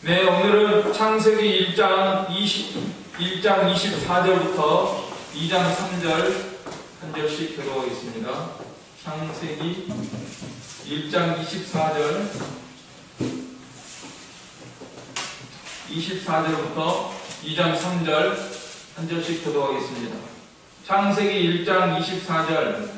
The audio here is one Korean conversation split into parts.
네, 오늘은 창세기 1장 24절부터 2장 3절 한 절씩 들어보겠습니다. 창세기 1장 24절부터 2장 3절 한 절씩 들어보겠습니다. 창세기 1장 24절.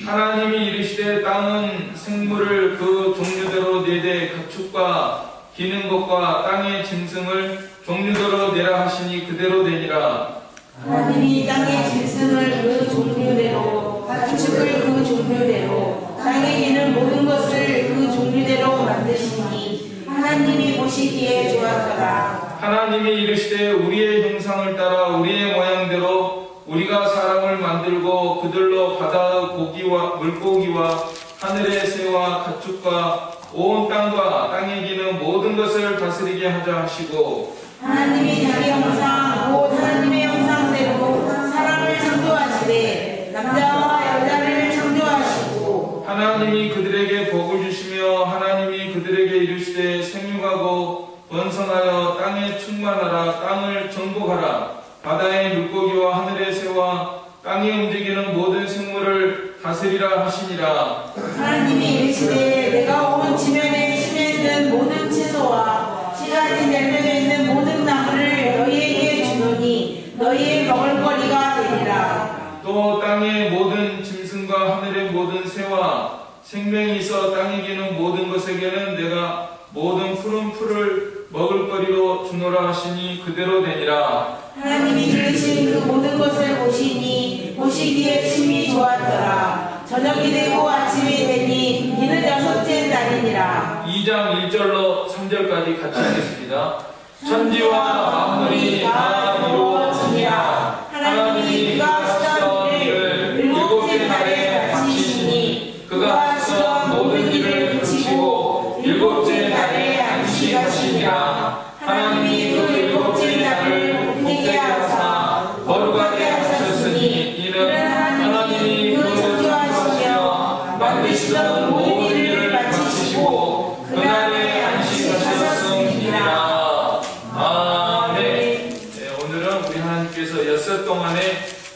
하나님이 이르시되 땅은 생물을 그 종류대로 내되 가축과 기는 것과 땅의 짐승을 종류대로 내라 하시니 그대로 되니라. 하나님이 땅의 짐승을 그 종류대로, 가축을 그 종류대로, 땅에 기는 모든 것을 그 종류대로 만드시니 하나님이 보시기에 좋았더라. 하나님이 이르시되 우리의 형상을 따라 우리의 모양대로 우리가 사람을 만들고 그들로 바다의 고기와 물고기와 하늘의 새와 가축과 온 땅과 땅에 기는 모든 것을 다스리게 하자 하시고, 하나님이 자기 형상 곧 하나님의 형상대로 사람을 창조하시되 남자와 여자를 창조하시고, 하나님이 그들에게 복을 주시며 하나님이 그들에게 이르시되 생육하고 번성하여 땅에 충만하라. 땅을 정복하라. 바다의 물고기와 하늘의 새와 땅에 움직이는 모든 생물을 다스리라 하시니라. 하나님이 이르시되 내가 온 지면에 심에 있는 모든 채소와 씨가진 열매에 있는 모든 나무를 너희에게 주노니 너희의 먹을거리가 되리라. 또 땅의 모든 짐승과 하늘의 모든 새와 생명이 있어 땅에 기는 모든 것에게는 내가 모든 푸른 풀을 먹을거리로 주노라 하시니 그대로 되니라. 하나님이 지으신 그 모든 것을 보시니 보시기에 심히 좋았더라. 저녁이 되고 아침이 되니 이는 6째 날이니라. 2장 1절로 3절까지 같이 하겠습니다. 천지와 만물이 다 이루어지니라. 하나님이 그가 하시던 일을 7째 날에 마치시니 그가 하시던 모든 일을 그치고 7째 날에 안식하시니라. 하나님이 그 7째 날을 복되게 하사 거룩하게 하셨으니 이는 하나님이 그 창조하시며 만드시던 모든 일을 마치시고 그날에 안식하셨음이니라. 아멘. 네, 오늘은 우리 하나님께서 엿새 동안에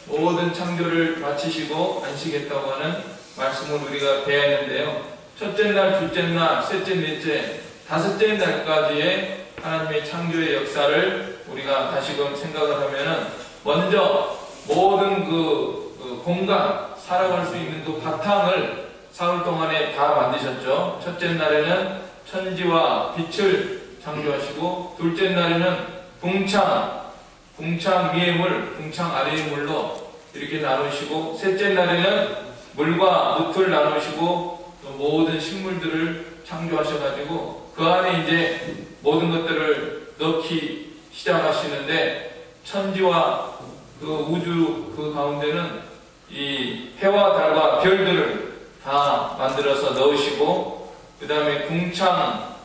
모든 창조를 마치시고 안식했다고 하는 말씀을 우리가 배웠는데요. 첫째 날, 둘째 날, 셋째, 넷째, 다섯째 날까지의 하나님의 창조의 역사를 우리가 다시금 생각을 하면은, 먼저 모든 그 공간, 살아갈 수 있는 그 바탕을 사흘 동안에 다 만드셨죠. 첫째 날에는 천지와 빛을 창조하시고, 둘째 날에는 궁창 위의 물, 궁창 아래의 물로 이렇게 나누시고, 셋째 날에는 물과 늪을 나누시고 또 모든 식물들을 창조하셔가지고 그 안에 이제 모든 것들을 넣기 시작하시는데, 천지와 그 우주 그 가운데는 이 해와 달과 별들을 다 만들어서 넣으시고, 그 다음에 궁창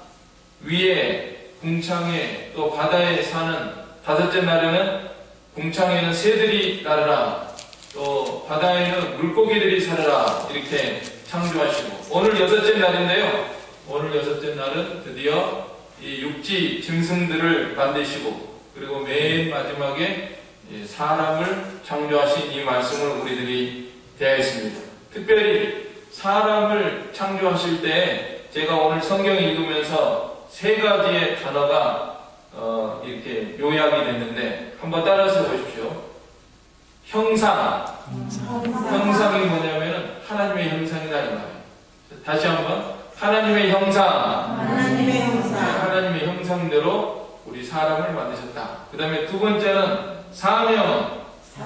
위에, 궁창에 또 바다에 사는, 다섯째 날에는 궁창에는 새들이 나르라, 또 바다에는 물고기들이 살아라, 이렇게 창조하시고, 오늘 6째 날인데요. 오늘 6째 날은 드디어 이 육지 짐승들을 만드시고, 그리고 맨 마지막에 사람을 창조하신 이 말씀을 우리들이 대하였습니다. 특별히 사람을 창조하실 때 제가 오늘 성경 읽으면서 3가지의 단어가 이렇게 요약이 됐는데, 한번 따라서 보십시오. 형상이 뭐냐면은 하나님의 형상이다 이 말이에요. 다시 한번, 하나님의 형상. 하나님의 형상대로 우리 사람을 만드셨다. 그 다음에 두 번째는 사명. 네,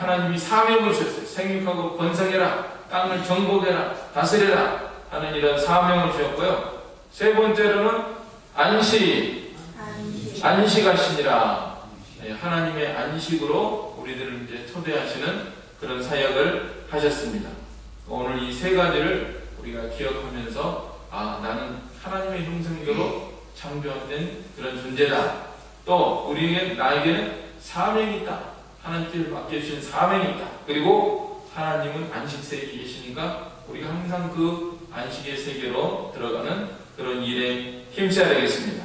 하나님이 사명을 주셨어요. 생육하고 번성해라, 땅을 정복해라, 다스려라 하는 이런 사명을 주셨고요. 세 번째로는 안식하시니라. 네, 하나님의 안식으로 우리들을 이제 초대하시는 그런 사역을 하셨습니다. 오늘 이 3가지를 우리가 기억하면서, 나는 하나님의 형상대로 창조된 그런 존재다. 또 나에게는 사명이 있다. 하나님께서 맡겨주신 사명이 있다. 그리고 하나님은 안식세에 계시니까 우리가 항상 그 안식의 세계로 들어가는 그런 일에 힘써야 되겠습니다.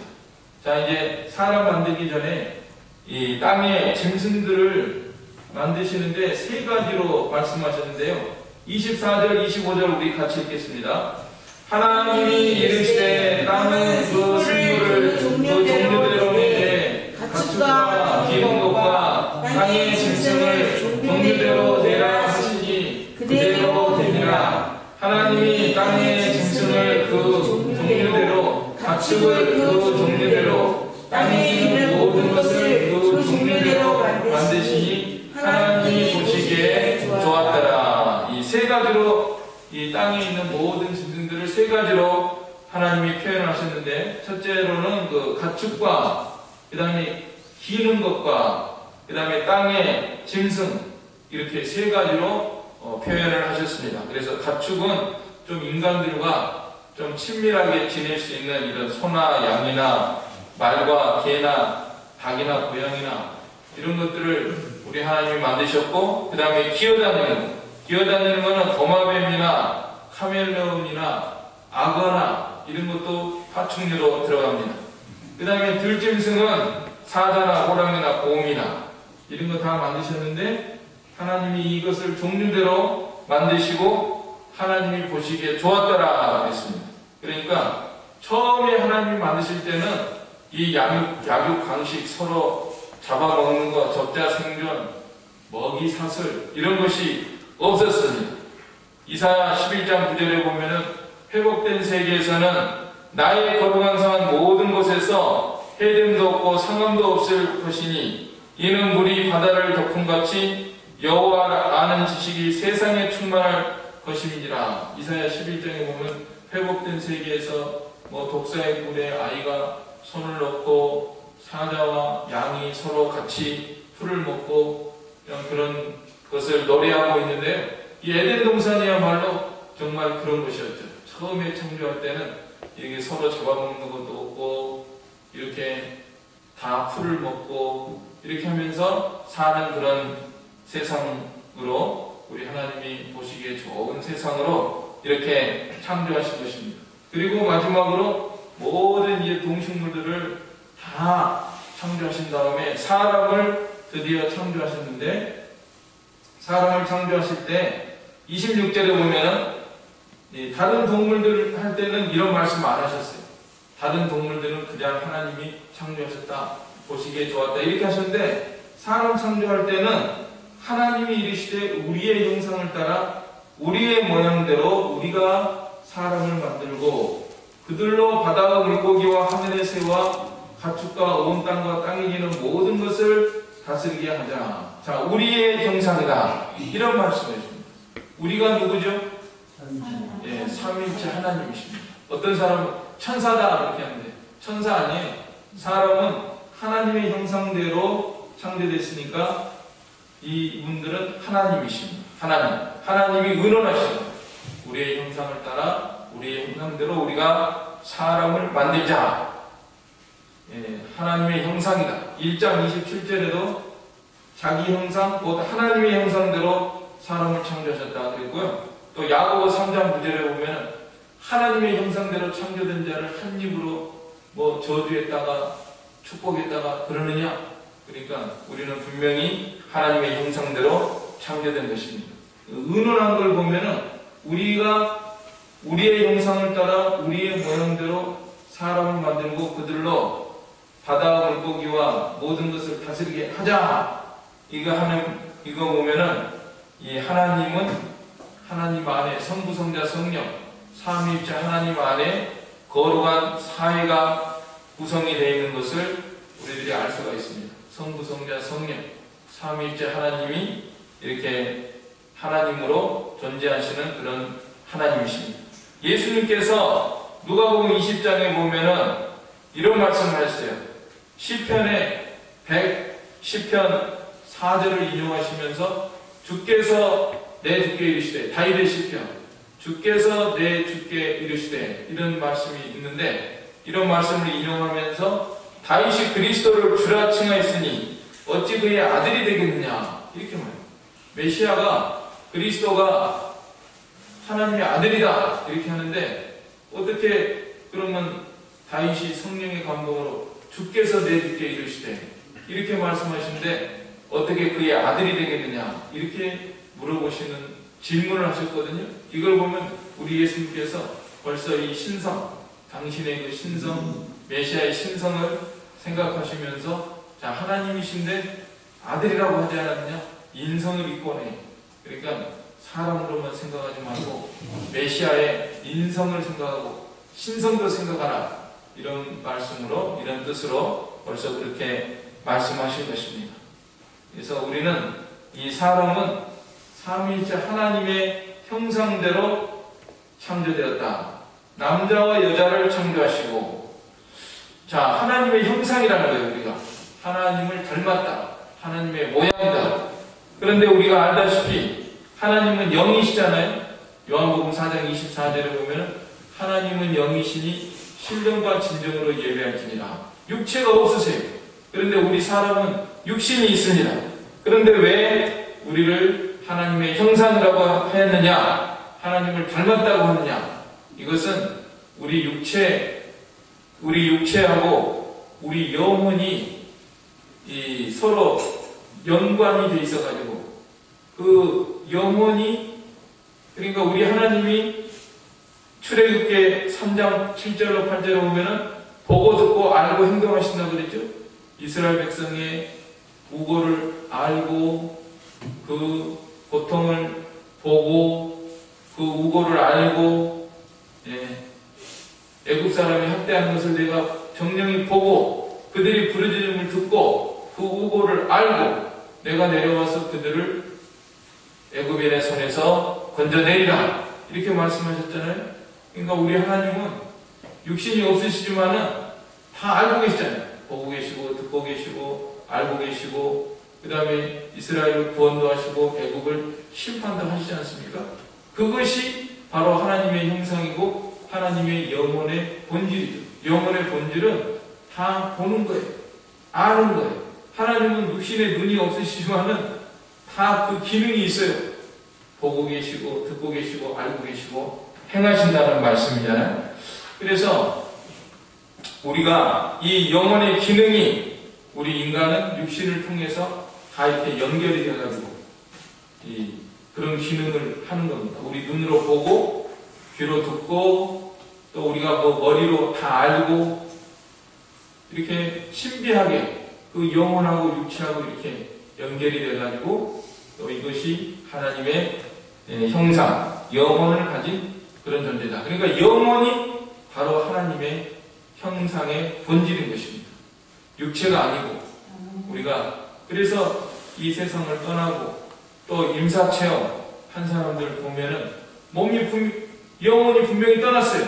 자, 이제 사람 만들기 전에 이 땅의 짐승들을 만드시는데 세 가지로 말씀하셨는데요. 24절, 25절 우리 같이 읽겠습니다. 하나님이 이르시되 땅은 그 생물을 그 종류대로 내되 가축과 기는 것과 땅의 짐승을 종류대로 내라 하시니 그대로 되니라. 하나님이 땅의 짐승을 그 종류대로 가축을 그 종류대로 땅에 있는 모든 것을 그 종류대로 만드시니 하나님이 보시기에 좋았더라. 이 세 가지로 이 땅에 있는 모든 짐승들을 세 가지로 하나님이 표현하셨는데, 첫째로는 그 가축과 그 다음에 기는 것과 그 다음에 땅의 짐승, 이렇게 세 가지로 표현을 하셨습니다. 그래서 가축은 좀 인간들과 좀 친밀하게 지낼 수 있는 이런 소나 양이나 말과 개나 닭이나 고양이나 이런 것들을 우리 하나님이 만드셨고, 그 다음에 기어다니는 거는 도마뱀이나 카멜레온이나 악어나 이런 것도 파충류로 들어갑니다. 그 다음에 들짐승은 사자나 호랑이나 곰이나 이런 거 다 만드셨는데, 하나님이 이것을 종류대로 만드시고 하나님이 보시기에 좋았더라 했습니다. 그러니까 처음에 하나님이 만드실 때는 이 약육 강식 서로 잡아먹는 것, 적자 생존, 먹이 사슬 이런 것이 없었습니다. 이사야 11장 9절에 보면은 회복된 세계에서는 나의 거룩한 성한 모든 곳에서 해됨도 없고 상함도 없을 것이니 이는 물이 바다를 덮음같이 여호와 아는 지식이 세상에 충만할 것임이니라. 이사야 11장에 보면 회복된 세계에서 독사의 꿀에 아이가 손을 넣고 사자와 양이 서로 같이 풀을 먹고 그런 것을 노래하고 있는데, 이 에덴 동산이야말로 정말 그런 것이었죠. 처음에 창조할 때는 이게 서로 잡아먹는 것도 없고 이렇게 다 풀을 먹고 이렇게 하면서 사는 그런 세상으로, 우리 하나님이 보시기에 좋은 세상으로 이렇게 창조하신 것입니다. 그리고 마지막으로 모든 이 동식물들을 다 창조하신 다음에 사람을 드디어 창조하셨는데, 사람을 창조하실 때 26절에 보면은 다른 동물들 할 때는 이런 말씀 안 하셨어요. 다른 동물들은 그냥 하나님이 창조하셨다, 보시기에 좋았다 이렇게 하셨는데, 사람 창조할 때는 하나님이 이르시되 우리의 형상을 따라 우리의 모양대로 우리가 사람을 만들고 그들로 바다와 물고기와 하늘의 새와 가축과 온 땅과 땅에 기는 모든 것을 다스리게 하자. 자, 우리의 형상이다, 이런 말씀을 해줍니다. 우리가 누구죠? 예, 삼위일체 하나님이십니다. 어떤 사람은 천사다 이렇게 하는데 천사 아니에요. 사람은 하나님의 형상대로 창조됐으니까 이분들은 하나님이십니다. 하나님이 의논하시고 우리의 형상을 따라 우리의 형상대로 우리가 사람을 만들자. 예, 하나님의 형상이다. 1장 27절에도 자기 형상, 곧 하나님의 형상대로 사람을 창조하셨다 그랬고요. 또 야고보 3장 9절에 보면 하나님의 형상대로 창조된 자를 한 입으로 저주했다가 축복했다가 그러느냐? 그러니까 우리는 분명히 하나님의 형상대로 창조된 것입니다. 의논한 걸 보면은 우리가 우리의 형상을 따라 우리의 모양대로 사람을 만들고 그들로 바다 물고기와 모든 것을 다스리게 하자. 이거 보면은 이 하나님은 하나님 안에 성부, 성자, 성령 삼위일체 하나님 안에 거룩한 사회가 구성이 되어 있는 것을 우리들이 알 수가 있습니다. 성부, 성자, 성령 삼위일체 하나님이 이렇게 하나님으로 존재하시는 그런 하나님이십니다. 예수님께서 누가복음 20장에 보면은 이런 말씀을 하셨어요. 시편의 110편 4절을 인용하시면서 주께서 내 주께 이르시되, 다윗의 시편, 주께서 내 주께 이르시되, 이런 말씀이 있는데, 이런 말씀을 인용하면서 다윗이 그리스도를 주라 칭하였으니 어찌 그의 아들이 되겠느냐 이렇게 말해요. 메시아가, 그리스도가 하나님의 아들이다 이렇게 하는데, 어떻게 그러면 다윗이 성령의 감동으로 주께서 내 뒷에 이르시되 이렇게 말씀하시는데 어떻게 그의 아들이 되겠느냐 이렇게 물어보시는 질문을 하셨거든요. 이걸 보면 우리 예수님께서 벌써 이 신성, 당신의 그 신성, 메시아의 신성을 생각하시면서 자, 하나님이신데 아들이라고 하지 않았느냐? 인성을 입고네. 그러니까 사람으로만 생각하지 말고 메시아의 인성을 생각하고 신성도 생각하라. 이런 말씀으로, 이런 뜻으로 벌써 그렇게 말씀하신 것입니다. 그래서 우리는 이 사람은 삼위일체 하나님의 형상대로 창조되었다. 남자와 여자를 창조하시고, 자, 하나님의 형상이라는 거예요. 우리가 하나님을 닮았다. 하나님의 모양이다. 그런데 우리가 알다시피 하나님은 영이시잖아요. 요한복음 4장 24절에 보면 하나님은 영이시니 신령과 진정으로 예배할지니라. 육체가 없으세요. 그런데 우리 사람은 육신이 있습니다. 그런데 왜 우리를 하나님의 형상이라고 하였느냐? 하나님을 닮았다고 하느냐? 이것은 우리 육체하고 우리 영혼이 서로 연관이 돼 있어가지고 그 영혼이, 그러니까 우리 하나님이 출애굽기 3장 7절로 8절에 보면은 보고 듣고 알고 행동하신다고 그랬죠. 이스라엘 백성의 우고를 알고 그 고통을 보고 그 우고를 알고, 애국 사람이 학대하는 것을 내가 정령히 보고 그들이 부르짖음을 듣고 그 우고를 알고 내가 내려와서 그들을 애굽인의 손에서 건져내리라. 이렇게 말씀하셨잖아요. 그러니까 우리 하나님은 육신이 없으시지만은 다 알고 계시잖아요. 보고 계시고 듣고 계시고 알고 계시고 그 다음에 이스라엘을 구원도 하시고 애국을 심판도 하시지 않습니까? 그것이 바로 하나님의 형상이고 하나님의 영혼의 본질이죠. 영혼의 본질은 다 보는 거예요. 아는 거예요. 하나님은 육신에 눈이 없으시지만은 다 그 기능이 있어요. 보고 계시고 듣고 계시고 알고 계시고 행하신다는 말씀이잖아요. 그래서 우리가 이 영혼의 기능이 우리 인간은 육신을 통해서 다 이렇게 연결이 되어가지고 그런 기능을 하는 겁니다. 우리 눈으로 보고 귀로 듣고 또 우리가 머리로 다 알고 이렇게 신비하게 그 영혼하고 육체하고 이렇게 연결이 돼가지고 또 이것이 하나님의 형상, 영혼을 가진 그런 존재다. 그러니까 영혼이 바로 하나님의 형상의 본질인 것입니다. 육체가 아니고 우리가 그래서 이 세상을 떠나고 또 임사체험 한 사람들 보면은 영혼이 분명히 떠났어요.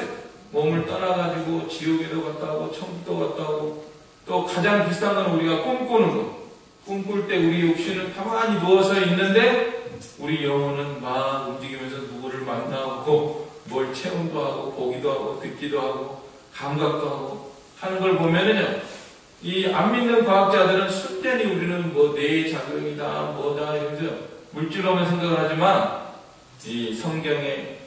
몸을 떠나가지고 지옥에도 갔다 오고 천국도 갔다 오고 또 가장 비슷한 건 우리가 꿈꾸는 거. 꿈꿀 때 우리 육신은 가만히 누워서 있는데 우리 영혼은 막 움직이면서 누구를 만나고 뭘 체험도 하고 보기도 하고 듣기도 하고 감각도 하고 하는 걸 보면은요, 이 안 믿는 과학자들은 순전히 우리는 뭐 뇌의 작용이다 뭐다 이러면서 물질로만 생각을 하지만 이 성경에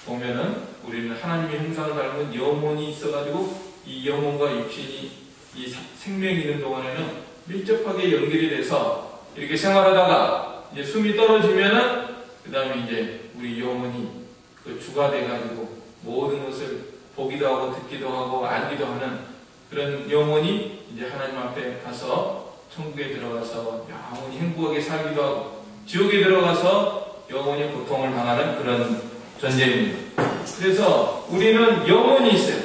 보면은 우리는 하나님의 형상을 닮은 영혼이 있어가지고 이 영혼과 육신이 이 생명이 있는 동안에는 밀접하게 연결이 돼서 이렇게 생활하다가 이제 숨이 떨어지면은 그 다음에 이제 우리 영혼이 그 주가 돼가지고 모든 것을 보기도 하고 듣기도 하고 알기도 하는 그런 영혼이 이제 하나님 앞에 가서 천국에 들어가서 영원히 행복하게 살기도 하고 지옥에 들어가서 영원히 고통을 당하는 그런 존재입니다. 그래서 우리는 영혼이 있어요.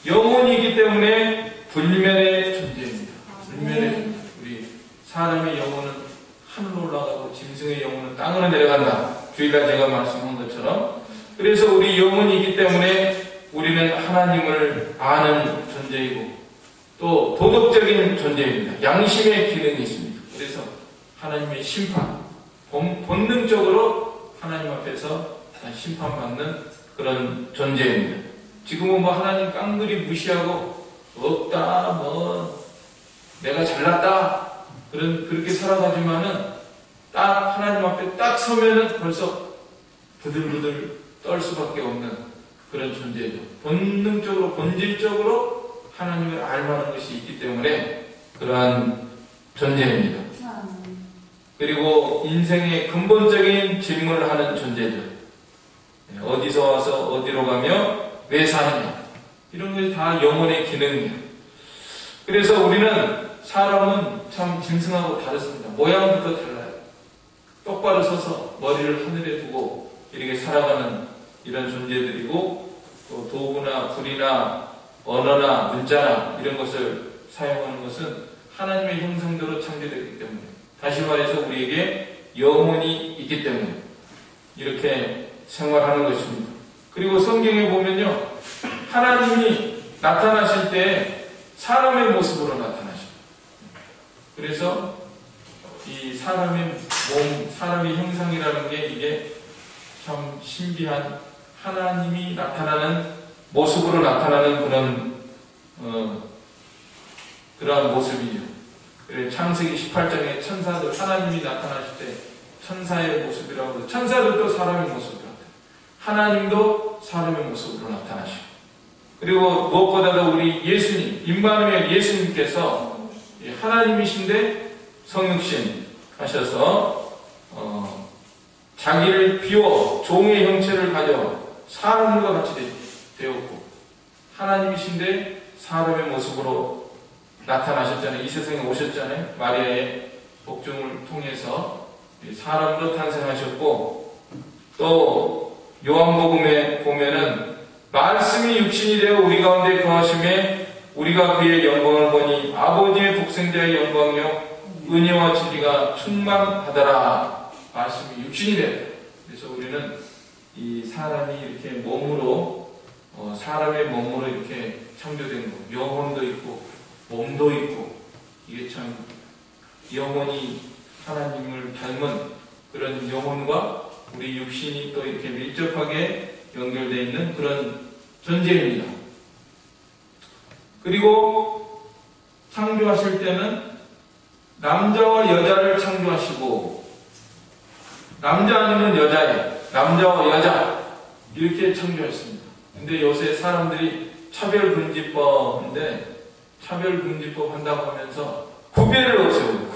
영혼이기 때문에 불면의 존재입니다. 불면의 우리 사람의 영혼은 하늘로 올라가고 짐승의 영혼은 땅으로 내려간다. 주일날 제가 말씀한 것처럼. 그래서 우리 영혼이기 때문에 우리는 하나님을 아는 존재이고 또 도덕적인 존재입니다. 양심의 기능이 있습니다. 그래서 하나님의 심판, 본능적으로 하나님 앞에서 심판받는 그런 존재입니다. 지금은 뭐 하나님 깡그리 무시하고 없다, 뭐 내가 잘났다 그렇게 살아가지만은 딱 하나님 앞에 딱 서면은 벌써 부들부들 떨 수밖에 없는 그런 존재죠. 본능적으로 본질적으로 하나님을 알만한 것이 있기 때문에 그러한 존재입니다. 그리고 인생의 근본적인 질문을 하는 존재들. 어디서 와서 어디로 가며 왜 사느냐. 이런 것이 다 영혼의 기능이에요. 그래서 우리는 사람은 참 짐승하고 다르습니다. 모양부터 달라요. 똑바로 서서 머리를 하늘에 두고 이렇게 살아가는 이런 존재들이고, 또 도구나 불이나 언어나 문자나 이런 것을 사용하는 것은 하나님의 형상대로 창조되기 때문에, 다시 말해서 우리에게 영혼이 있기 때문에 이렇게 생활하는 것입니다. 그리고 성경에 보면요, 하나님이 나타나실 때 사람의 모습으로 나타나십니다. 그래서 이 사람의 몸, 사람의 형상이라는 게 이게 참 신비한, 하나님이 나타나는 모습으로 나타나는 그러한 모습이죠. 창세기 18장에 천사들, 하나님이 나타나실 때 천사의 모습이라고 해서, 천사들도 사람의 모습으로 나타나요. 하나님도 사람의 모습으로 나타나시고, 그리고 무엇보다도 우리 예수님, 임마누엘 예수님께서 하나님이신데 성육신 하셔서 자기를 비워 종의 형체를 가져 사람과 같이 되었고, 하나님이신데 사람의 모습으로 나타나셨잖아요. 이 세상에 오셨잖아요. 마리아의 복중을 통해서 사람으로 탄생하셨고, 또 요한복음에 보면은 말씀이 육신이 되어 우리 가운데 거하심에 우리가 그의 영광을 보니 아버지의 독생자의 영광이요 은혜와 진리가 충만하더라. 말씀이 육신이 되었다. 그래서 우리는 이 사람이 이렇게 몸으로, 사람의 몸으로 이렇게 창조된 거, 영혼도 있고 몸도 있고, 이게 참 영혼이 하나님을 닮은 그런 영혼과 우리 육신이 또 이렇게 밀접하게 연결되어 있는 그런 존재입니다. 그리고 창조하실 때는 남자와 여자를 창조하시고, 남자 아니면 여자예요. 남자와 여자 이렇게 창조했습니다. 근데 요새 사람들이 차별금지법인데, 차별금지법 한다고 하면서 구별을 없애요.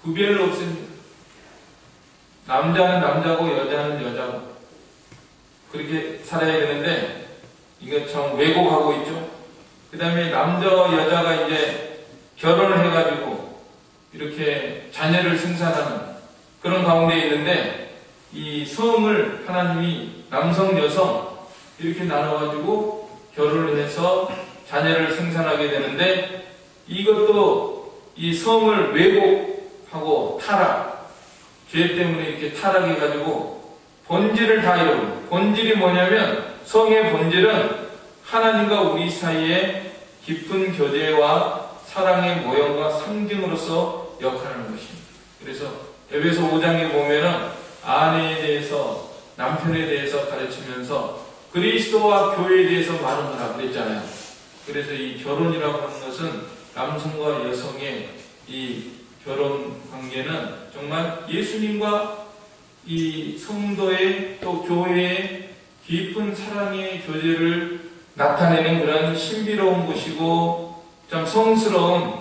구별을 없앱니다. 남자는 남자고 여자는 여자고 그렇게 살아야 되는데, 이거 참 왜곡하고 있죠. 그 다음에 남자와 여자가 이제 결혼을 해가지고 이렇게 자녀를 생산하는 그런 가운데 있는데, 이 성을 하나님이 남성, 여성 이렇게 나눠가지고 결혼을 해서 자녀를 생산하게 되는데, 이것도 이 성을 왜곡하고 타락, 죄 때문에 이렇게 타락해가지고 본질을 다 잃어버려요. 본질이 뭐냐면, 성의 본질은 하나님과 우리 사이에 깊은 교제와 사랑의 모형과 상징으로서 역할하는 것입니다. 그래서 에베소 5장에 보면은 아내에 대해서, 남편에 대해서 가르치면서 그리스도와 교회에 대해서 말하느라 그랬잖아요. 그래서 이 결혼이라고 하는 것은 남성과 여성의 이 결혼 관계는 정말 예수님과 이 성도의 또 교회의 깊은 사랑의 교제를 나타내는 그런 신비로운 것이고 참 성스러운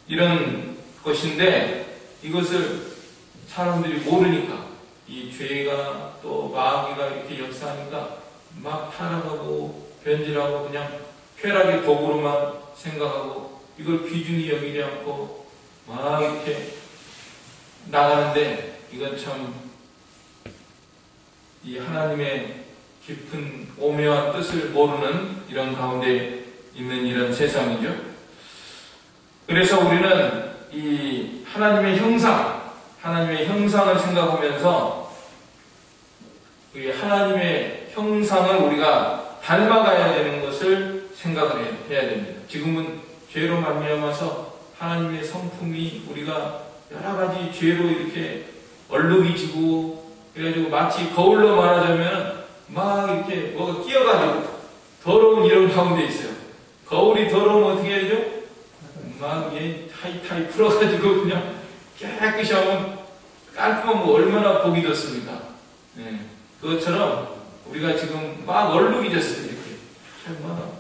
이런 것인데, 이것을 사람들이 모르니까 이 죄가 또 마귀가 이렇게 역사하니까 막 타락하고 변질하고 그냥 쾌락의 도구로만 생각하고 이걸 귀중히 여기지 않고 막 이렇게 나가는데, 이건 참 이 하나님의 깊은 오묘한 뜻을 모르는 이런 가운데 있는 이런 세상이죠. 그래서 우리는 이 하나님의 형상을 생각하면서 이 하나님의 형상을 우리가 닮아가야 되는 것을 생각을 해야 됩니다. 지금은 죄로 말미암아서 하나님의 성품이 우리가 여러 가지 죄로 이렇게 얼룩이지고, 그래가지고 마치 거울로 말하자면 막 이렇게 뭐가 끼어가지고 더러운 이런 가운데 있어요. 거울이 더러우면 어떻게 해야죠? 막 이게 타이타이 풀어가지고 그냥 깨끗이 하면 깔끔하면 얼마나 보기 좋습니까? 그것처럼 우리가 지금 막 얼룩이 졌어요. 이렇게 막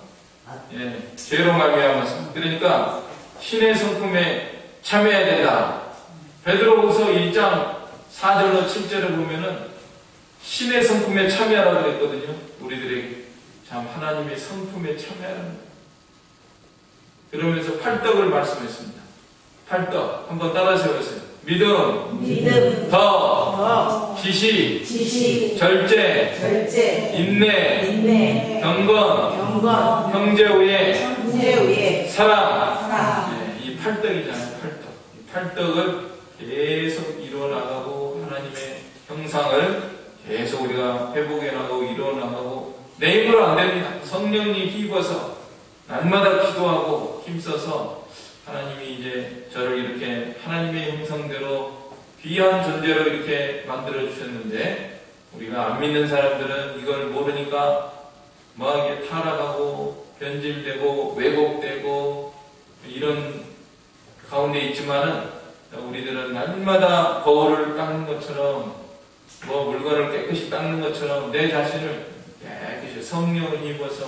예, 죄로 말미암아서. 그러니까 신의 성품에 참여해야 된다. 베드로후서 1장 4절로 7절을 보면은 신의 성품에 참여하라고 그랬거든요. 우리들에게 참 하나님의 성품에 참여하라는 거예요. 그러면서 팔떡을 말씀했습니다. 팔떡 한번 따라서 해보세요. 믿음, 더, 지식, 절제, 인내, 경건, 형제우애, 사랑. 네, 이 팔떡이잖아요. 팔떡. 이 팔떡을 계속 이루어나가고 하나님의 형상을 계속 우리가 회복해나가고 이루어나가고 내 힘으로 안 됩니다. 성령님 힘입어서 날마다 기도하고 힘써서 하나님이 이제 저를 이렇게 하나님의 형상대로 귀한 존재로 이렇게 만들어 주셨는데 우리가 안 믿는 사람들은 이걸 모르니까 막 이게 타락하고 변질되고 왜곡되고 이런 가운데 있지만은 우리들은 날마다 거울을 닦는 것처럼 뭐 물건을 깨끗이 닦는 것처럼 내 자신을 깨끗이 성령을 입어서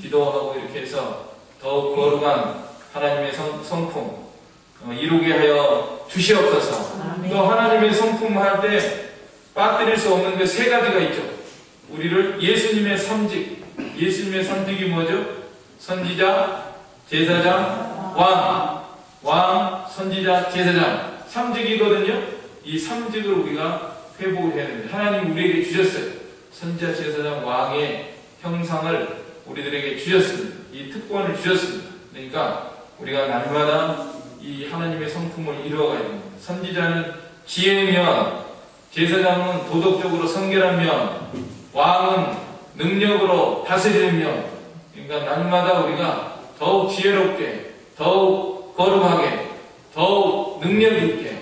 기도하고 이렇게 해서 더욱 거룩한 하나님의 성품 이루게 하여 주시옵소서. 또 하나님의 성품 할 때 빠뜨릴 수 없는 그 세 가지가 있죠. 우리를 예수님의 삼직, 예수님의 삼직이 뭐죠? 선지자, 제사장, 왕, 선지자, 제사장. 삼직이거든요. 이 삼직을 우리가 회복을 해야 됩니다. 하나님 우리에게 주셨어요. 선지자, 제사장, 왕의 형상을 우리들에게 주셨습니다. 이 특권을 주셨습니다. 그러니까 우리가 날마다 이 하나님의 성품을 이루어가야 됩니다. 선지자는 지혜면, 제사장은 도덕적으로 성결하면, 왕은 능력으로 다스리면, 그러니까 날마다 우리가 더욱 지혜롭게, 더욱 거룩하게, 더욱 능력 있게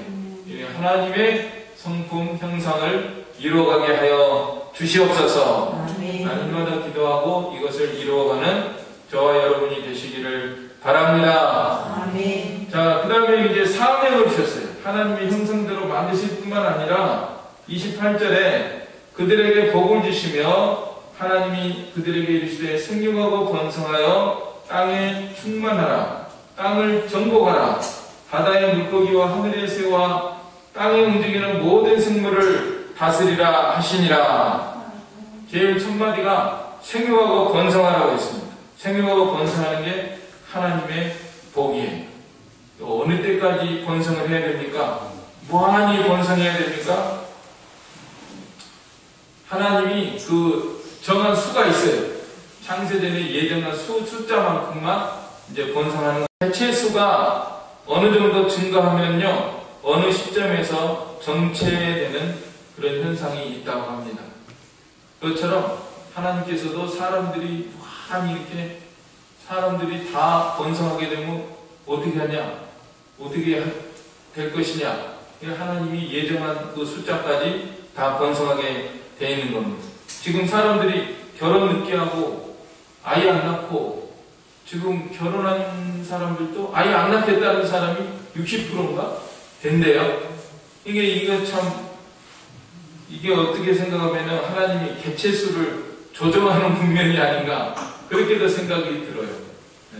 하나님의 성품 형상을 이루어가게 하여 주시옵소서. 날마다 기도하고 이것을 이루어가는 저와 여러분이 되시기를 바랍니다. 아멘. 자, 그 다음에 이제 사명을 주셨어요. 하나님의 형상대로 만드실 뿐만 아니라 28절에 그들에게 복을 주시며 하나님이 그들에게 이르시되 생육하고 번성하여 땅에 충만하라. 땅을 정복하라. 바다의 물고기와 하늘의 새와 땅에 움직이는 모든 생물을 다스리라 하시니라. 제일 첫 마디가 생육하고 번성하라고 했습니다. 생육하고 번성하는 게 하나님의 복이에요. 또 어느 때까지 번성을 해야 됩니까? 무한히 번성해야 됩니까? 하나님이 그 정한 수가 있어요. 창세전에 예정한 숫자만큼만 이제 번성하는 거예요. 개체 수가 어느 정도 증가하면요, 어느 시점에서 정체되는 그런 현상이 있다고 합니다. 그것처럼 하나님께서도 사람들이 무한히 이렇게 사람들이 다 번성하게 되면 어떻게 하냐? 어떻게 될 것이냐? 하나님이 예정한 그 숫자까지 다 번성하게 되어 있는 겁니다. 지금 사람들이 결혼 늦게 하고 아이 안 낳고 지금 결혼한 사람들도 아이 안 낳겠다는 사람이 60%인가 된대요. 이게 참 이게 어떻게 생각하면 하나님이 개체수를 조정하는 국면이 아닌가 그렇게도 생각이 들어요. 네.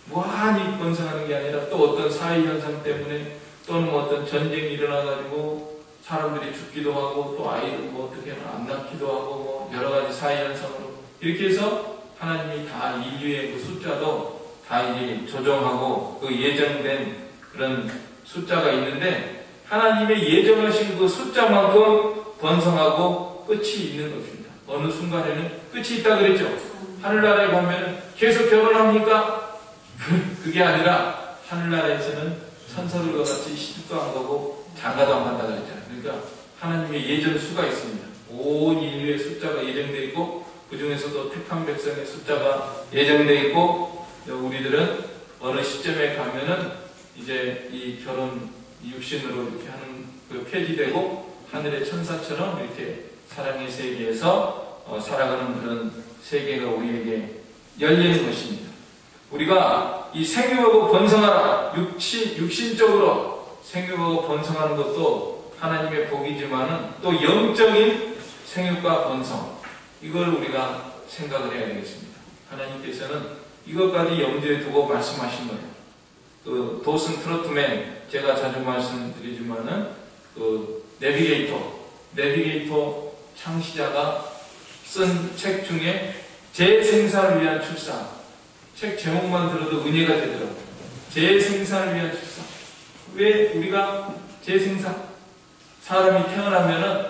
무한히 번성하는 게 아니라 또 어떤 사회 현상 때문에 또는 뭐 어떤 전쟁이 일어나가지고 사람들이 죽기도 하고 또 아이를 뭐 어떻게 하면 안 낳기도 하고 뭐 여러 가지 사회 현상으로 이렇게 해서 하나님이 다 인류의 그 숫자도 다 이제 조정하고 그 예정된 그런 숫자가 있는데 하나님의 예정하신 그 숫자만큼 번성하고 끝이 있는 것입니다. 어느 순간에는 끝이 있다 그랬죠. 하늘나라에 가면 계속 결혼합니까? 그게 아니라 하늘나라에서는 천사들과 같이 시집도 안 가고 장가도 안 간다 그랬잖아요. 그러니까 하나님의 예전 수가 있습니다. 온 인류의 숫자가 예정되어 있고 그 중에서도 택한 백성의 숫자가 예정되어 있고 우리들은 어느 시점에 가면은 이제 이 결혼 육신으로 이렇게 하는 그 폐지되고 하늘의 천사처럼 이렇게 사랑의 세계에서 살아가는 그런 세계가 우리에게 열리는 것입니다. 우리가 이 생육하고 번성하라 육신적으로 생육하고 번성하는 것도 하나님의 복이지만은 또 영적인 생육과 번성 이걸 우리가 생각을 해야 되겠습니다. 하나님께서는 이것까지 염두에 두고 말씀하신 거예요. 그 도슨 트로트맨, 제가 자주 말씀드리지만은 그 내비게이터 창시자가 쓴 책 중에 재생산을 위한 출산, 책 제목만 들어도 은혜가 되더라고요. 재생산을 위한 출산. 왜 우리가 재생산? 사람이 태어나면은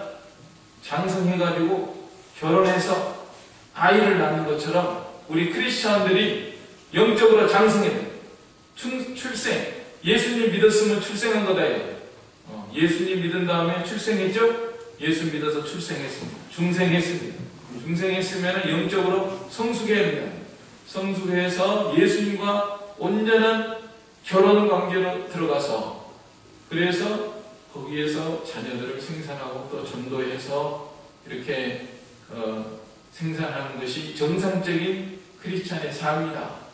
장성해가지고 결혼해서 아이를 낳는 것처럼 우리 크리스찬들이 영적으로 장성해야 돼요. 출생. 예수님 믿었으면 출생한 거다예요. 예수님 믿은 다음에 출생했죠? 예수 믿어서 출생했습니다. 중생했습니다. 중생했으면 영적으로 성숙해야 됩니다. 성숙해서 예수님과 온전한 결혼 관계로 들어가서 그래서 거기에서 자녀들을 생산하고 또 전도해서 이렇게 생산하는 것이 정상적인 크리스찬의 삶이다.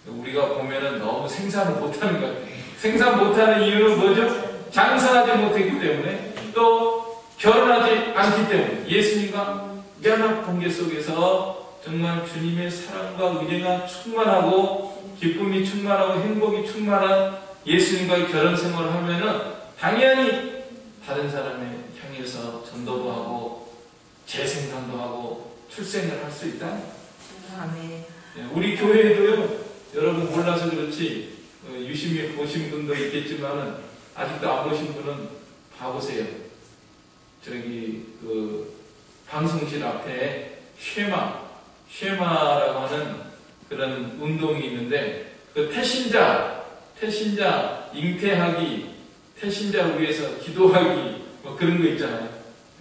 우리가 보면은 너무 생산을 못하는 것 같아요. 생산 못하는 이유는 뭐죠? 장성하지 못했기 때문에 또 결혼하지 않기 때문에 예수님과 연합 관계 속에서 정말 주님의 사랑과 은혜가 충만하고 기쁨이 충만하고 행복이 충만한 예수님과의 결혼 생활을 하면은 당연히 다른 사람을 향해서 전도도 하고 재생산도 하고 출생을 할 수 있다. 아멘. 우리 교회에도요, 여러분 몰라서 그렇지 유심히 보신 분도 있겠지만은 아직도 안 보신 분은 봐보세요. 저기 그 방송실 앞에 쉐마라고 하는 그런 운동이 있는데 그 태신자 잉태하기, 태신자를 위해서 기도하기 뭐 그런 거 있잖아요.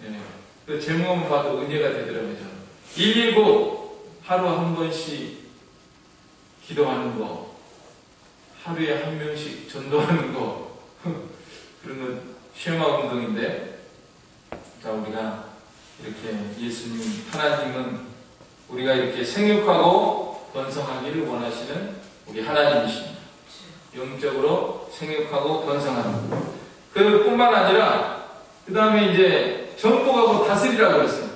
예. 그 제목만 봐도 은혜가 되더라고요. 119 하루 한 번씩 기도하는 거, 하루에 한 명씩 전도하는 거 그런 건 쉐마 운동인데, 자 우리가 이렇게 예수님 하나님은 우리가 이렇게 생육하고 번성하기를 원하시는 우리 하나님이십니다. 영적으로 생육하고 번성하는 그뿐만 아니라 그 다음에 이제 정복하고 다스리라고 그랬어요.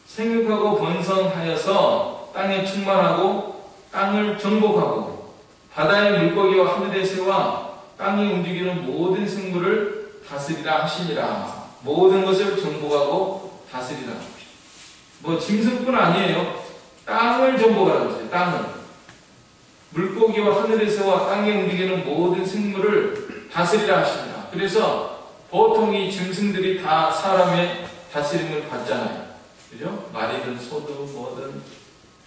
생육하고 번성하여서 땅에 충만하고 땅을 정복하고 바다의 물고기와 하늘의 새와 땅에 움직이는 모든 생물을 다스리라 하시니라. 모든 것을 정복하고 다스리라. 뭐 짐승뿐 아니에요. 땅을 정복하라고 했어요. 땅을. 물고기와 하늘의 새와 땅에 움직이는 모든 생물을 다스리라 하십니다. 그래서 보통 이 짐승들이 다 사람의 다스림을 받잖아요. 그죠? 말이든 소든 뭐든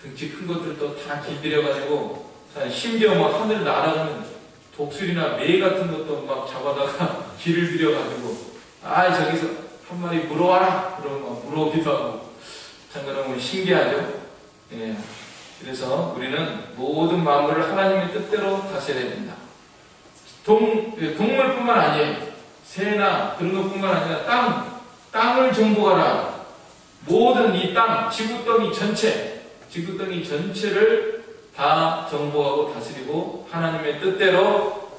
등치 큰 것들도 다 길들여가지고 심지어 막 하늘 날아가는 독수리나 매 같은 것도 막 잡아다가 길을 들여가지고 저기서 한 마리 물어와라! 그러면 막 물어오기도 하고 참 그러면 신기하죠? 예. 그래서 우리는 모든 만물을 하나님의 뜻대로 다스려야 된다. 동물뿐만 아니에요. 새나 그런 것뿐만 아니라 땅을 정복하라. 모든 이 땅, 지구덩이 전체를 다 정복하고 다스리고 하나님의 뜻대로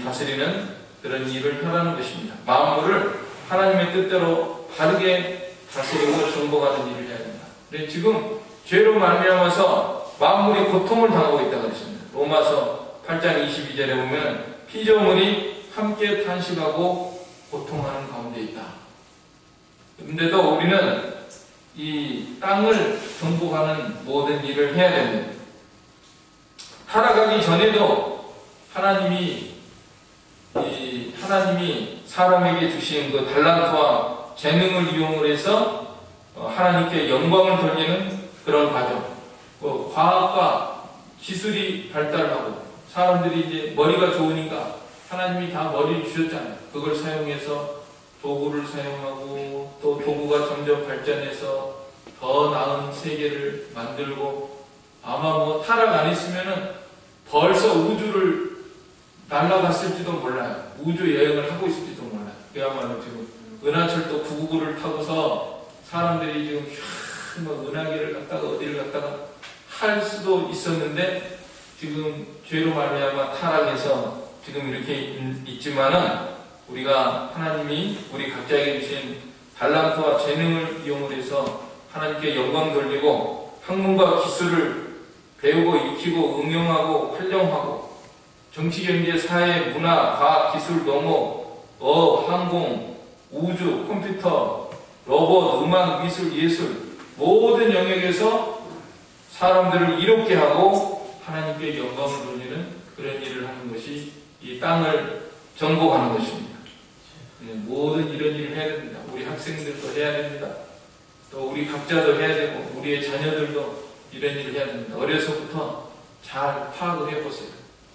다스리는 그런 일을 하라는 것입니다. 만물을 하나님의 뜻대로 바르게 다스리고 정복하는 일을 해야 된다. 근데 지금 죄로 말미암아서 만물이 고통을 당하고 있다고 했습니다. 로마서 8장 22절에 보면 피조물이 함께 탄식하고 고통하는 가운데 있다. 그런데도 우리는 이 땅을 정복하는 모든 일을 해야 됩니다. 타락하기 전에도 하나님이 사람에게 주신 그 달란트와 재능을 이용을 해서 하나님께 영광을 돌리는 그런 과정. 과학과 기술이 발달하고 사람들이 이제 머리가 좋으니까 하나님이 다 머리를 주셨잖아요. 그걸 사용해서 도구를 사용하고 또 도구가 점점 발전해서 더 나은 세계를 만들고 아마 뭐 타락 안 했으면은 벌써 우주를 날아갔을지도 몰라요. 우주 여행을 하고 있을지도 몰라요. 그야말로 지금 은하철도 999를 타고서 사람들이 지금 막 은하계를 갔다가 어디를 갔다가 할 수도 있었는데 지금 죄로 말미암아 타락해서 지금 이렇게 있지만은 우리가 하나님이 우리 각자에게 주신 달란트와 재능을 이용을 해서 하나님께 영광 돌리고 학문과 기술을 배우고 익히고 응용하고 활용하고 정치, 경제, 사회, 문화, 과학, 기술, 농업, 항공, 우주, 컴퓨터, 로봇, 음악, 미술, 예술 모든 영역에서 사람들을 이롭게 하고 하나님께 영광을 돌리는 그런 일을 하는 것이 이 땅을 정복하는 것입니다. 모든 이런 일을 해야 됩니다. 우리 학생들도 해야 됩니다. 또 우리 각자도 해야 되고 우리의 자녀들도 이런 일을 해야 됩니다. 어려서부터 잘 파악을 해보세요.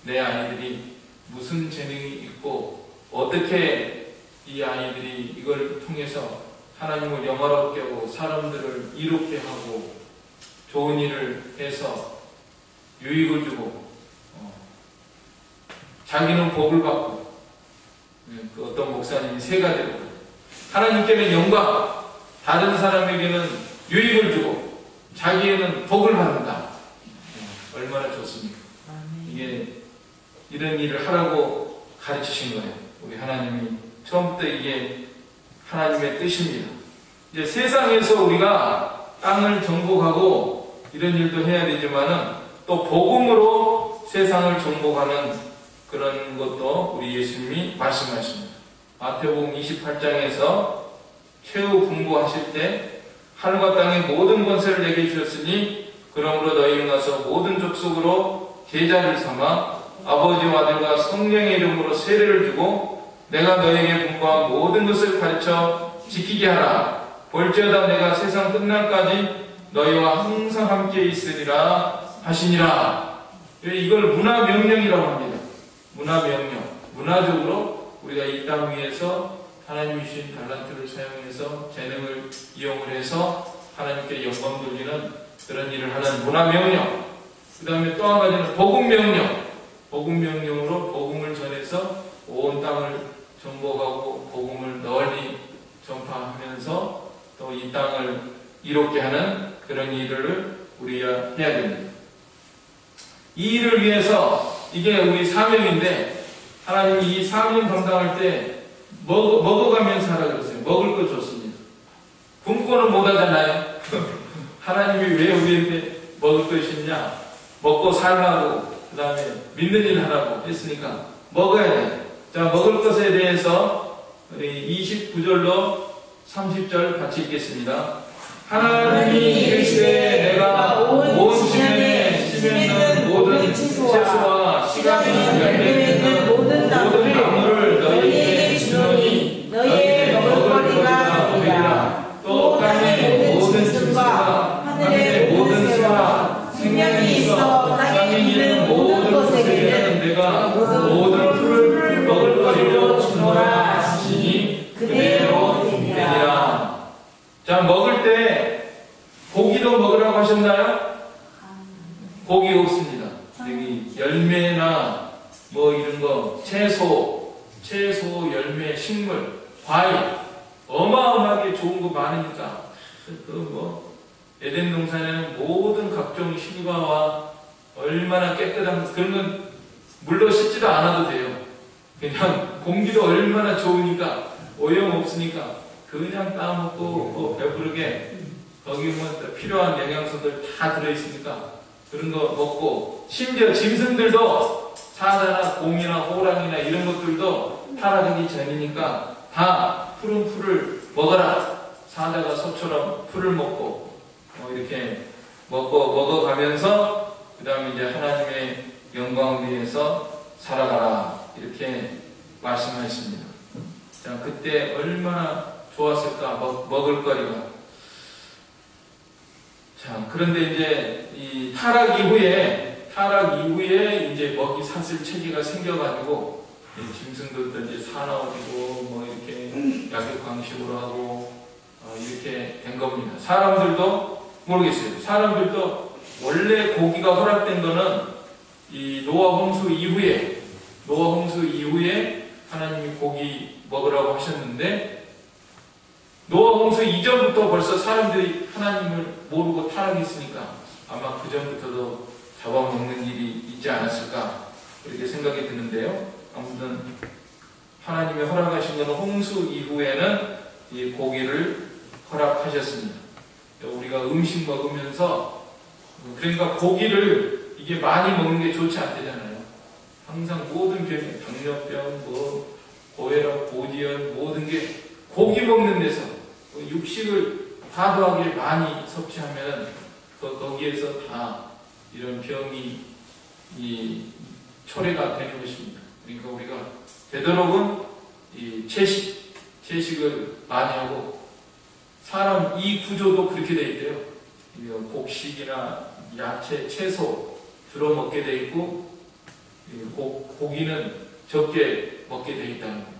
내 아이들이 무슨 재능이 있고 어떻게 이 아이들이 이걸 통해서 하나님을 영화롭게 하고 사람들을 이롭게 하고 좋은 일을 해서 유익을 주고 자기는 복을 받고 그 어떤 목사님이 새가 되고 하나님께는 영광, 다른 사람에게는 유익을 주고 자기에는 복을 받는다. 얼마나 좋습니까? 이게 이런 일을 하라고 가르치신 거예요. 우리 하나님이 처음부터 이게 하나님의 뜻입니다. 이제 세상에서 우리가 땅을 정복하고 이런 일도 해야 되지만은 또 복음으로 세상을 정복하는 그런 것도 우리 예수님이 말씀하십니다. 마태복음 28장에서 최후 분부하실 때 하늘과 땅의 모든 권세를 내게 주셨으니 그러므로 너희는 가서 모든 족속으로 제자를 삼아 아버지와 아들과 성령의 이름으로 세례를 주고 내가 너희에게 분부한 모든 것을 가르쳐 지키게 하라. 볼지어다 내가 세상 끝날까지 너희와 항상 함께 있으리라 하시니라. 이걸 문화명령이라고 합니다. 문화명령. 문화적으로 우리가 이 땅 위에서 하나님이 주신 달란트를 사용해서 재능을 이용을 해서 하나님께 영광 돌리는 그런 일을 하는 문화명령. 그 다음에 또 한 가지는 복음명령. 복음명령으로 복음을 전해서 온 땅을 정복하고 복음을 널리 전파하면서 또 이 땅을 이롭게 하는 그런 일을 우리가 해야 됩니다. 이 일을 위해서 이게 우리 사명인데 하나님이 이 사명 감당할 때 먹어가면서 하라 그랬어요. 먹을 거 줬습니다. 굶고는 못하잖아요. 하나님이 왜 우리한테 먹을 것이냐? 먹고 살라고 그 다음에 믿는 일 하라고 했으니까 먹어야 돼요. 자, 먹을 것에 대해서 우리 29절로 30절 같이 읽겠습니다. 하나님이 이르시되 내가 온 지면에 심는 모든 채소와 시간이 열매 있는 모든 나무를 너희에게 주노니 너희의 먹을거리가 되리라. 또 땅의 모든 짐승과 하늘의 모든 새와 생명이 있어 땅에 있는 모든 것에게는 내가 모든 풀을 먹을거리로 주노라 하시니 그대로 되리라. 자, 먹을 때 고기도 먹으라고 하셨나요? 고기 없습니다. 여기 열매나 뭐 이런 거, 채소, 열매, 식물, 과일 어마어마하게 좋은 거 많으니까 또 뭐 에덴 동산에는 모든 각종 실과와 얼마나 깨끗한 그런 건 물로 씻지도 않아도 돼요. 그냥 공기도 얼마나 좋으니까 오염 없으니까 그냥 따먹고 뭐 배부르게 거기 뭐 필요한 영양소들 다 들어있으니까 그런 거 먹고 심지어 짐승들도 사자나 곰이나 호랑이나 이런 것들도 타락하기 전이니까 다 푸른 풀을 먹어라. 사자가 소처럼 풀을 먹고 이렇게 먹어가면서 그 다음에 이제 하나님의 영광을 위해서 살아가라 이렇게 말씀하십니다. 자, 그때 얼마나 좋았을까 먹을거리가. 자, 그런데 이제 이 타락 이후에 이제 먹이 사슬 체계가 생겨가지고 짐승들도 이제 사나워지고 뭐 이렇게 약육강식으로 하고 이렇게 된 겁니다. 사람들도 모르겠어요. 사람들도 원래 고기가 허락된 거는 이 노아 홍수 이후에 하나님이 고기 먹으라고 하셨는데 노아 홍수 이전부터 벌써 사람들이 하나님을 모르고 타락했으니까 아마 그 전부터도 잡아먹는 일이 있지 않았을까 그렇게 생각이 드는데요. 아무튼 하나님이 허락하신 것은 홍수 이후에는 이 고기를 허락하셨습니다. 우리가 음식 먹으면서 그러니까 고기를 이게 많이 먹는 게 좋지 않대잖아요. 항상 모든 병, 당뇨병, 뭐 고혈압, 고지혈, 모든 게 고기 먹는 데서 육식을 과도하게 많이 섭취하면 거기에서 다 이런 병이 초래가 되는 것입니다. 그러니까 우리가 되도록은 이 채식을 많이 하고, 사람 이 구조도 그렇게 돼 있대요. 곡식이나 야채, 채소 주로 먹게 돼 있고, 고기는 적게 먹게 돼 있다는 거예요.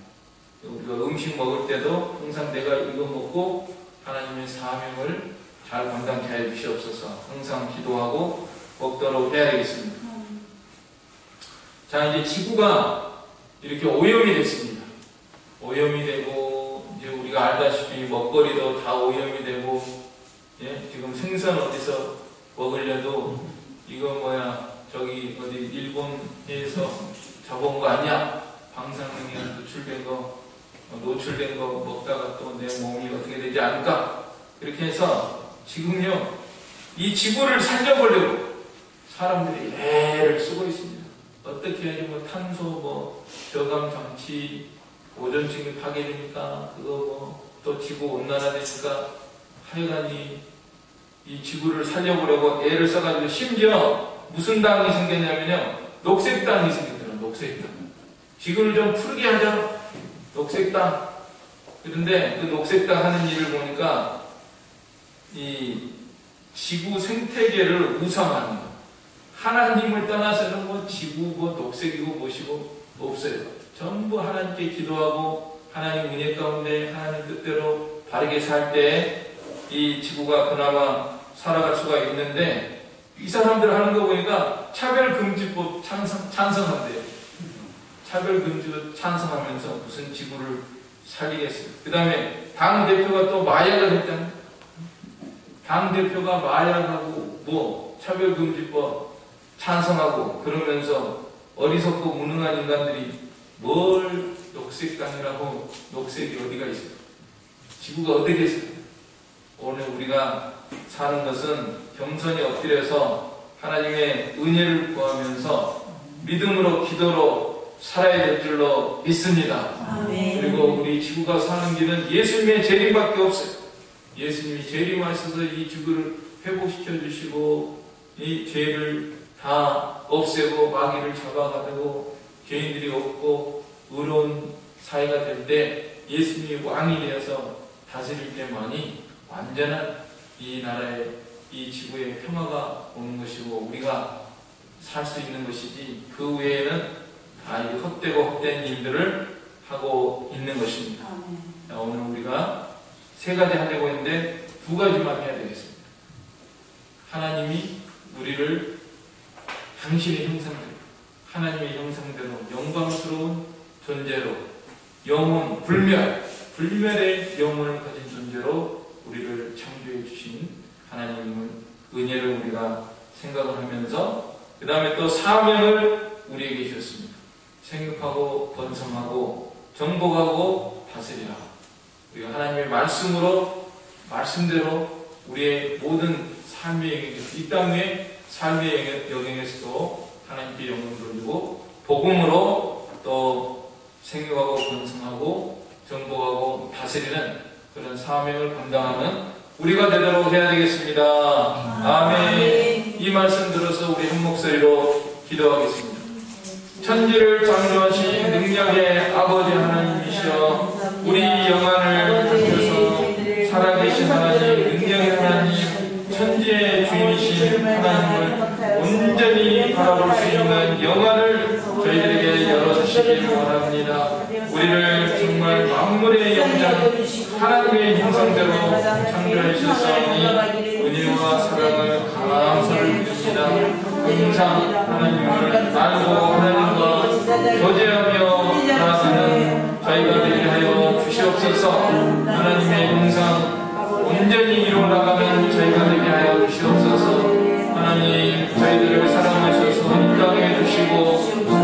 우리가 음식 먹을 때도 항상 내가 이거 먹고 하나님의 사명을 잘 감당케 해 주시옵소서 항상 기도하고 먹도록 해야 되겠습니다. 자, 이제 지구가 이렇게 오염이 됐습니다. 오염이 되고, 이제 우리가 알다시피 먹거리도 다 오염이 되고, 예? 지금 생선 어디서 먹으려도 이거 뭐야, 저기 어디 일본에서 잡아온 거 아니야? 방사능에 노출된 거 먹다가 또 내 몸이 어떻게 되지 않을까? 그렇게 해서 지금요, 이 지구를 살려보려고 사람들이 애를 쓰고 있습니다. 어떻게 해야지 뭐 탄소 저감 장치, 오존층이 파괴되니까 그거 또 지구 온난화되니까 하여간이 이 지구를 살려보려고 애를 써가지고, 심지어 무슨 당이 생겼냐면요, 녹색당이 생겼더라고요. 녹색당. 지구를 좀 푸르게 하자, 녹색당. 그런데 그 녹색당 하는 일을 보니까 이 지구 생태계를 우상하는 거. 하나님을 떠나서는 뭐 지구 녹색이고 무엇이고 없어요. 전부 하나님께 기도하고 하나님 은혜 가운데 하나님 뜻대로 바르게 살 때 이 지구가 그나마 살아갈 수가 있는데, 이 사람들 하는 거 보니까 차별금지법 찬성한대요. 차별금지법 찬성하면서 무슨 지구를 살리겠어요. 그 다음에 당대표가 또 마약을 했다는, 당대표가 마약하고 차별금지법 찬성하고 그러면서 어리석고 무능한 인간들이 뭘 녹색당이라고, 녹색이 어디가 있어요? 지구가 어떻게 있어요? 오늘 우리가 사는 것은 겸손히 엎드려서 하나님의 은혜를 구하면서 믿음으로 기도로 살아야 될 줄로 믿습니다. 아멘. 그리고 우리 지구가 사는 길은 예수님의 재림밖에 없어요. 예수님이 재림하셔서 이 지구를 회복시켜 주시고 이 죄를 다 없애고 마귀를 잡아가지고 죄인들이 없고 의로운 사회가 될 때 예수님이 왕이 되어서 다스릴 때만이 완전한 이 나라의, 이 지구의 평화가 오는 것이고 우리가 살 수 있는 것이지, 그 외에는 다 이 헛되고 헛된 일들을 하고 있는 것입니다. 오늘 우리가 세 가지 하려고 했는데 두 가지만 해야 되겠습니다. 하나님이 우리를 당신의 형상대로, 하나님의 형상대로 영광스러운 존재로, 영혼, 불멸의 영혼을 가진 존재로 우리를 창조해 주신 하나님의 은혜를 우리가 생각을 하면서, 그 다음에 또 사명을 우리에게 주셨습니다. 생육하고 번성하고 정복하고 다스리라. 우리가 하나님의 말씀대로 우리의 모든 삶의 영역에서, 이 땅의 삶의 영역에서도 하나님께 영광을 돌리고 복음으로 또 생육하고 번성하고 정복하고 다스리는 그런 사명을 감당하는 우리가 되도록 해야 되겠습니다. 아멘. 이 말씀 들어서 우리 한 목소리로 기도하겠습니다. 천지를 창조하신 능력의 아버지 하나님이시여, 우리 영안을 주셔서 살아계신 하나님, 능력의 하나님, 천지의 주인이신 하나님을 온전히 바라볼 수 있는 영안을 저희들에게 열어주시기 바랍니다. 우리를 정말 만물의 영장, 하나님의 형상대로 창조해 주셨사오니 은혜와 사랑을 감사를 드립니다. 항상 하나님을 알고 하나님과 교제하며 나아가는 저희가 되게 하여 주시옵소서. 하나님의 형상 온전히 이루어나가는 저희가 되게 하여 주시옵소서. 하나님, 저희들을 사랑하셔서 이 땅에 주시고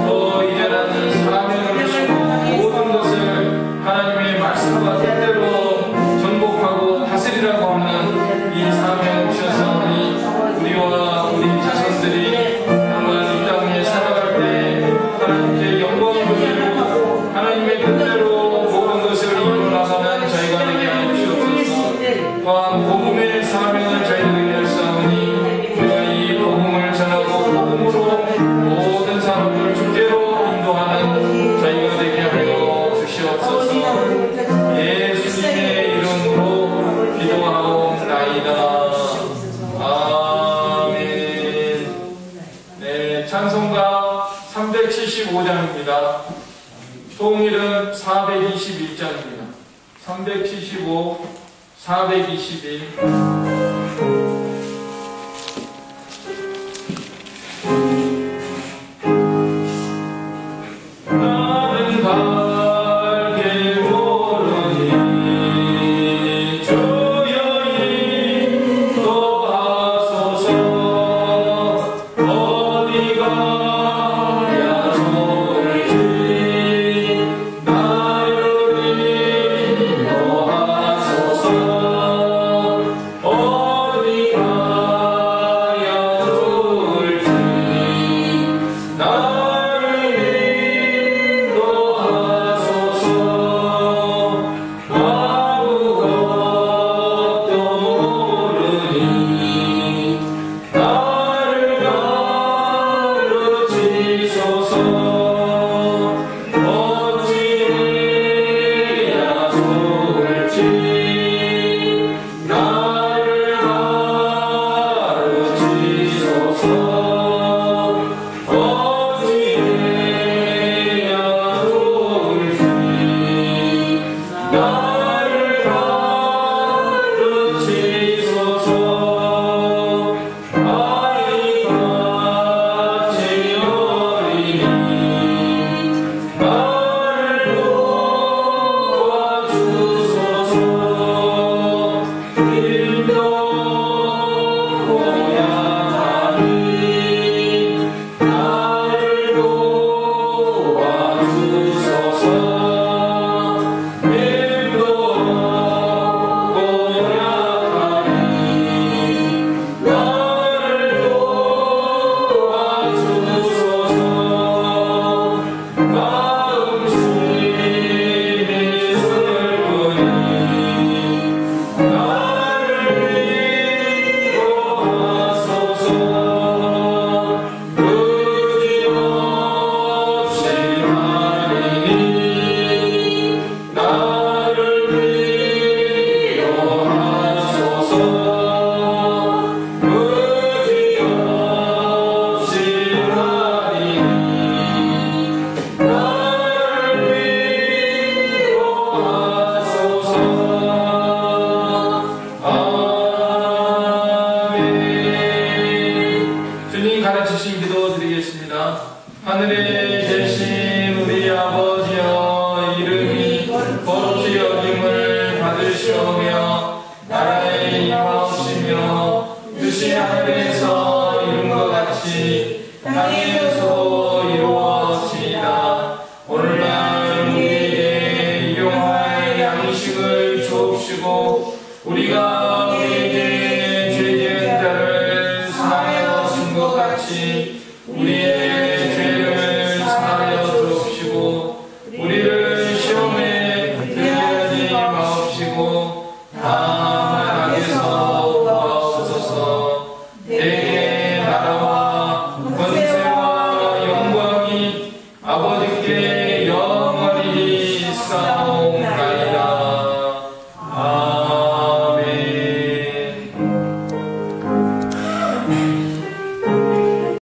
또 이제는 사명을 주시고 모든 것을 하나님의 말씀과 뜻대로 정복하고 다스리라고 하는 이 사명을 주셨사오니 우리와 우리 자손들이 375장입니다. 통일은 421장입니다. 375, 421. 나는 밝게 모르니 주여 인도하소서. 어디가 약속을지 나를 인도하소서. 어디가 약속을지 나를 인도하소서. 아무것도 모르니 나를 가르치소서. 어찌해야 좋을지 나를 가르치소서. 어찌해야 좋을지 나를 가르치소서. 아이같이 어리니 나를 도와주소서. 일도 고약하니 나를 도와주소서. 일도 고약하니 나를 도와주소서. 마음심이 슬프니 나를 위로하소서. 끝없이 하리니 나를 위로하소서. 끝없이 하리니 나를 위로하소서. 아멘. 주님 가르치신 기도 드리겠습니다. 하늘에 계신 우리 아버지